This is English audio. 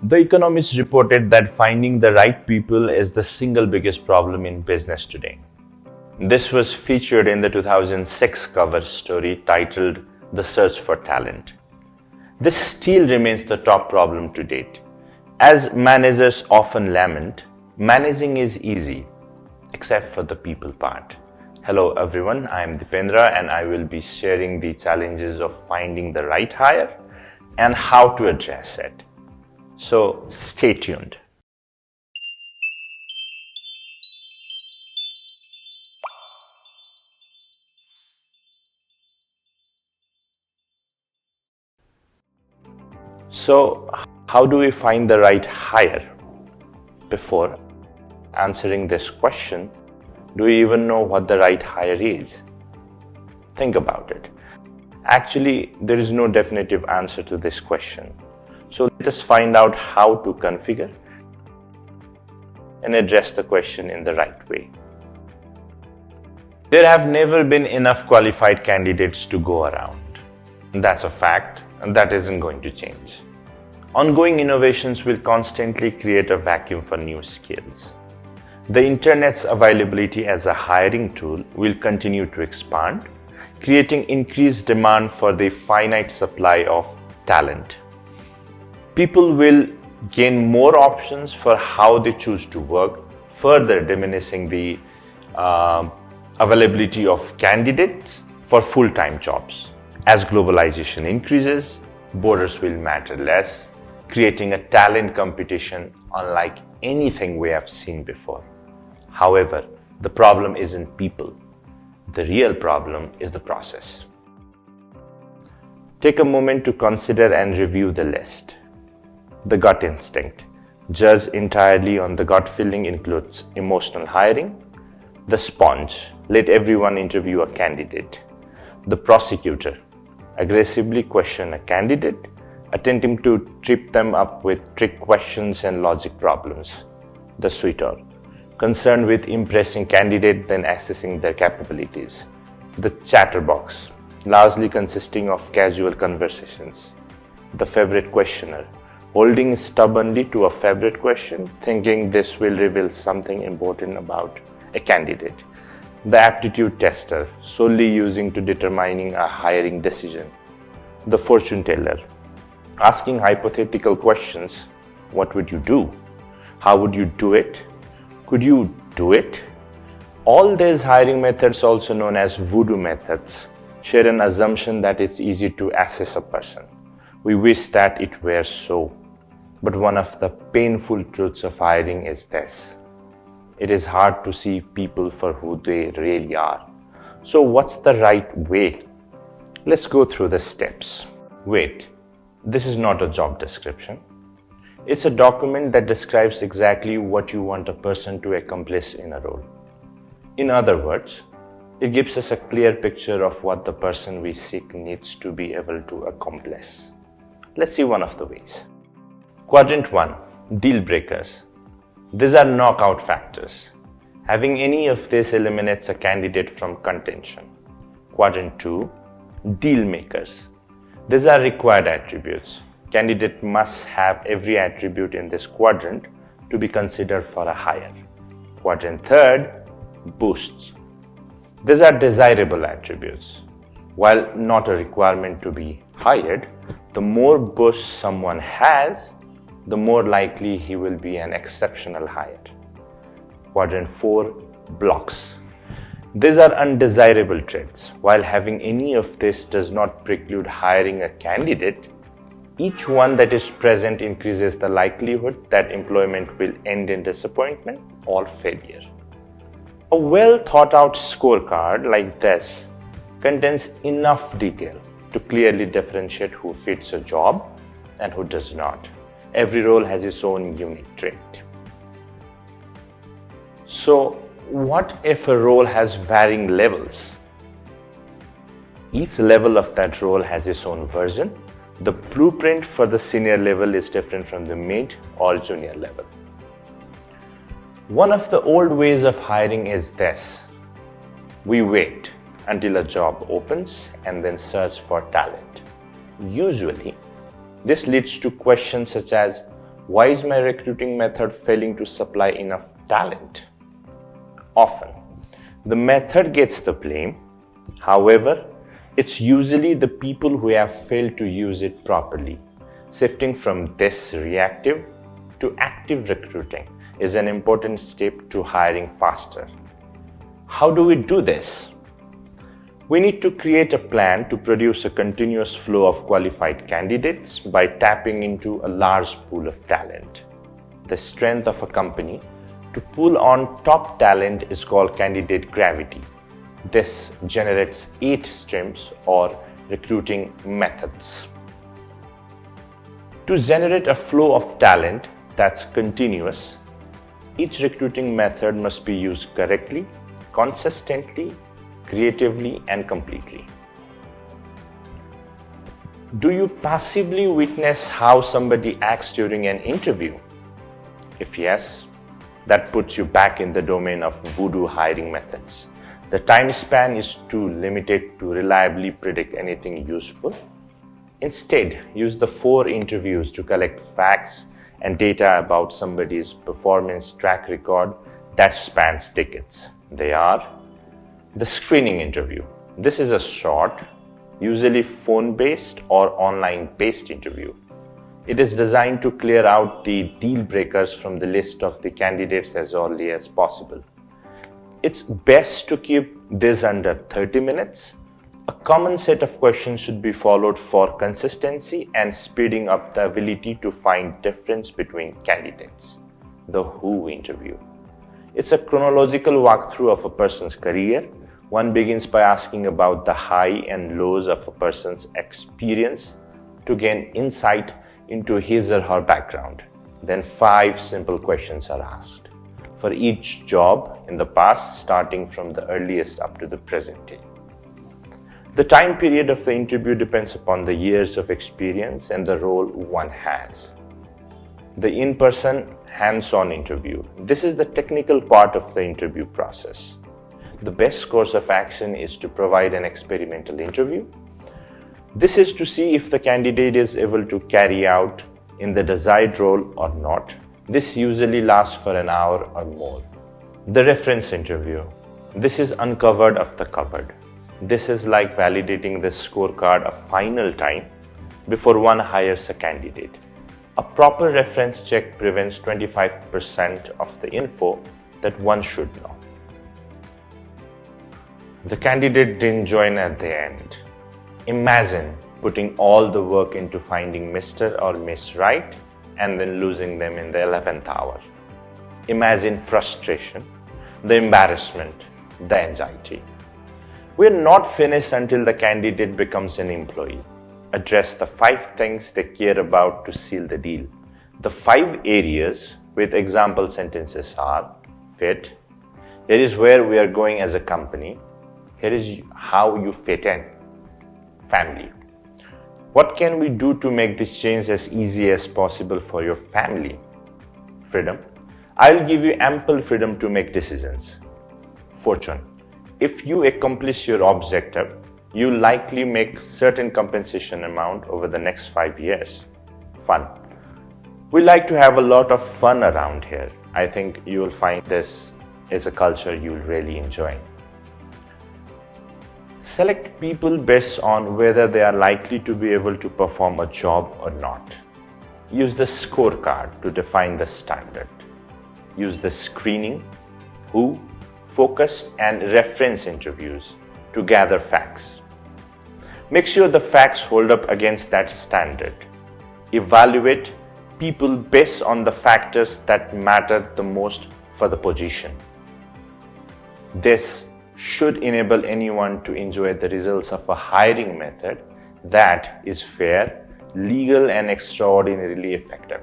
The Economist reported that finding the right people is the single biggest problem in business today. This was featured in the 2006 cover story titled The Search for Talent. This still remains the top problem to date. As managers often lament, managing is easy, except for the people part. Hello everyone, I am Dipendra and I will be sharing the challenges of finding the right hire and how to address it. So stay tuned. So how do we find the right hire? Before answering this question, do you even know what the right hire is? Think about it. Actually, there is no definitive answer to this question. So let us find out how to configure and address the question in the right way. There have never been enough qualified candidates to go around. That's a fact, and that isn't going to change. Ongoing innovations will constantly create a vacuum for new skills. The internet's availability as a hiring tool will continue to expand, creating increased demand for the finite supply of talent. People will gain more options for how they choose to work, further diminishing the availability of candidates for full-time jobs. As globalization increases, borders will matter less, creating a talent competition unlike anything we have seen before. However, the problem isn't people. The real problem is the process. Take a moment to consider and review the list. The gut instinct, judged entirely on the gut feeling, includes emotional hiring. The sponge, let everyone interview a candidate. The prosecutor, aggressively question a candidate, attempting to trip them up with trick questions and logic problems. The suitor, concerned with impressing candidate than assessing their capabilities. The chatterbox, largely consisting of casual conversations. The favorite questioner, holding stubbornly to a favorite question, thinking this will reveal something important about a candidate. The aptitude tester, solely using to determining a hiring decision. The fortune teller, asking hypothetical questions. What would you do? How would you do it? Could you do it? All these hiring methods, also known as Voodoo methods, share an assumption that it's easy to assess a person. We wish that it were so. But one of the painful truths of hiring is this. It is hard to see people for who they really are. So what's the right way? Let's go through the steps. Wait, this is not a job description. It's a document that describes exactly what you want a person to accomplish in a role. In other words, it gives us a clear picture of what the person we seek needs to be able to accomplish. Let's see one of the ways. Quadrant 1, deal breakers. These are knockout factors. Having any of this eliminates a candidate from contention. Quadrant 2, deal makers. These are required attributes. Candidate must have every attribute in this quadrant to be considered for a hire. Quadrant 3, boosts. These are desirable attributes. While not a requirement to be hired, the more boosts someone has, the more likely he will be an exceptional hire. Quadrant 4, blocks. These are undesirable traits. While having any of this does not preclude hiring a candidate, each one that is present increases the likelihood that employment will end in disappointment or failure. A well thought out scorecard like this contains enough detail to clearly differentiate who fits a job and who does not. Every role has its own unique trait. So, what if a role has varying levels? Each level of that role has its own version. The blueprint for the senior level is different from the mid or junior level. One of the old ways of hiring is this. We wait until a job opens and then search for talent. Usually, this leads to questions such as, Why is my recruiting method failing to supply enough talent? Often, the method gets the blame. However, it's usually the people who have failed to use it properly. Shifting from this reactive to active recruiting is an important step to hiring faster. How do we do this? We need to create a plan to produce a continuous flow of qualified candidates by tapping into a large pool of talent. The strength of a company to pull on top talent is called candidate gravity. This generates 8 streams or recruiting methods. To generate a flow of talent that's continuous, each recruiting method must be used correctly, consistently, creatively, and completely. Do you passively witness how somebody acts during an interview? If yes, that puts you back in the domain of Voodoo hiring methods. The time span is too limited to reliably predict anything useful. Instead, use the 4 interviews to collect facts and data about somebody's performance track record that spans decades. They are the screening interview. This is a short, usually phone-based or online-based interview. It is designed to clear out the deal breakers from the list of the candidates as early as possible. It's best to keep this under 30 minutes. A common set of questions should be followed for consistency and speeding up the ability to find difference between candidates. The Who interview. It's a chronological walkthrough of a person's career. One begins by asking about the high and lows of a person's experience to gain insight into his or her background. Then 5 simple questions are asked for each job in the past, starting from the earliest up to the present day. The time period of the interview depends upon the years of experience and the role one has. The in-person, hands-on interview. This is the technical part of the interview process. The best course of action is to provide an experimental interview. This is to see if the candidate is able to carry out in the desired role or not. This usually lasts for an hour or more. The reference interview. This is uncovered of the cupboard. This is like validating the scorecard a final time before one hires a candidate. A proper reference check prevents 25% of the info that one should know. The candidate didn't join at the end. Imagine putting all the work into finding Mr. or Miss Right and then losing them in the 11th hour. Imagine frustration, the embarrassment, the anxiety. We're not finished until the candidate becomes an employee. Address the 5 things they care about to seal the deal. The 5 areas with example sentences are fit. Here is where we are going as a company. Here is how you fit in. Family. What can we do to make this change as easy as possible for your family? Freedom. I'll give you ample freedom to make decisions. Fortune. If you accomplish your objective, you likely make certain compensation amount over the next 5 years. Fun. We like to have a lot of fun around here. I think you will find this is a culture you'll really enjoy. Select people based on whether they are likely to be able to perform a job or not. Use the scorecard to define the standard. Use the screening, who, focus, and reference interviews to gather facts. Make sure the facts hold up against that standard. Evaluate people based on the factors that matter the most for the position. This should enable anyone to enjoy the results of a hiring method that is fair, legal, and extraordinarily effective.